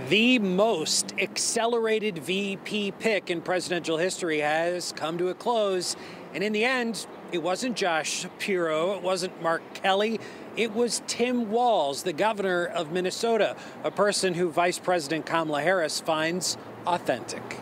The most accelerated VP pick in presidential history has come to a close. And in the end, it wasn't Josh Shapiro, it wasn't Mark Kelly, it was Tim Walz, the governor of Minnesota, a person who Vice President Kamala Harris finds authentic.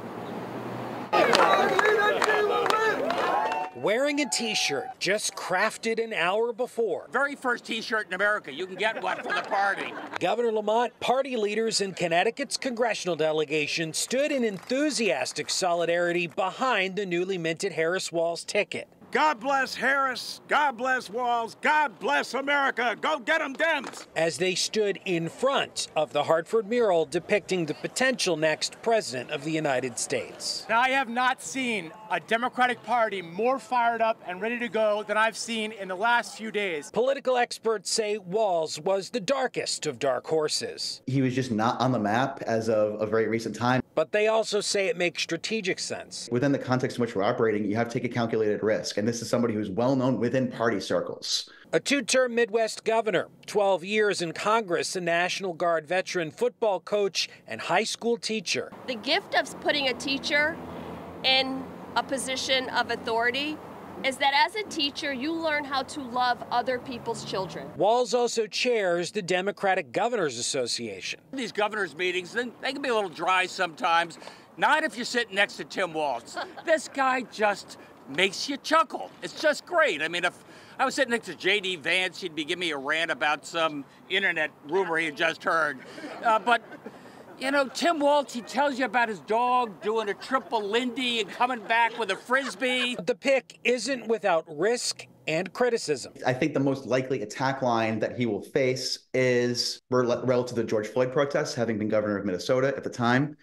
Wearing a T-shirt just crafted an hour before. Very first T-shirt in America. You can get one for the party. Governor Lamont, party leaders in Connecticut's Congressional delegation stood in enthusiastic solidarity behind the newly minted Harris-Walz ticket. God bless Harris, God bless Walz, God bless America, go get 'em Dems! As they stood in front of the Hartford mural depicting the potential next president of the United States. Now, I have not seen a Democratic Party more fired up and ready to go than I've seen in the last few days. Political experts say Walz was the darkest of dark horses. He was just not on the map as of a very recent time. But they also say it makes strategic sense. Within the context in which we're operating, you have to take a calculated risk. And this is somebody who's well known within party circles. A two-term Midwest governor, 12 years in Congress, a National Guard veteran, football coach, and high school teacher. The gift of putting a teacher in a position of authority is that as a teacher, you learn how to love other people's children. Walz also chairs the Democratic Governors Association. These governors' meetings, they can be a little dry sometimes. Not if you're sitting next to Tim Walz. This guy just makes you chuckle. It's just great. I mean, if I was sitting next to J.D. Vance, he'd be giving me a rant about some internet rumor he had just heard. But you know, Tim Walz, he tells you about his dog doing a triple Lindy and coming back with a Frisbee. The pick isn't without risk and criticism. I think the most likely attack line that he will face is relative to the George Floyd protests, having been governor of Minnesota at the time.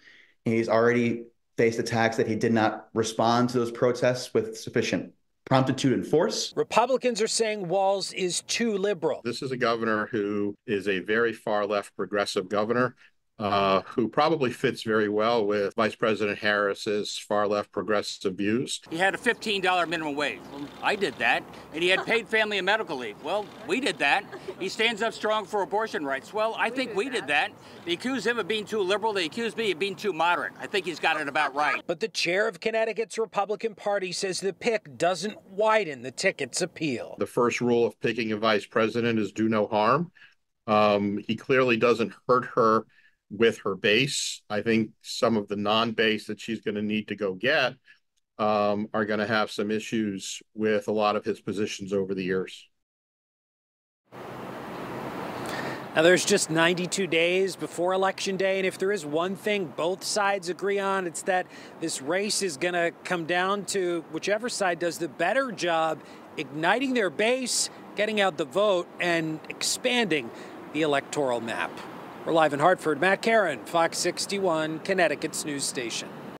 He's already faced attacks that he did not respond to those protests with sufficient promptitude and force. Republicans are saying Walz is too liberal. This is a governor who is a very far left progressive governor. Who probably fits very well with Vice President Harris's far-left progressive views. He had a $15 minimum wage. Well, I did that. And he had paid family and medical leave. Well, we did that. He stands up strong for abortion rights. Well, I think we did that. They accuse him of being too liberal. They accuse me of being too moderate. I think he's got it about right. But the chair of Connecticut's Republican Party says the pick doesn't widen the ticket's appeal. The first rule of picking a vice president is do no harm. He clearly doesn't hurt her with her base. I think some of the non-base that she's going to need to go get are going to have some issues with a lot of his positions over the years. Now, there's just 92 days before Election Day, and if there is one thing both sides agree on, it's that this race is going to come down to whichever side does the better job igniting their base, getting out the vote, and expanding the electoral map. We're live in Hartford. Matt Caron, Fox 61, Connecticut's news station.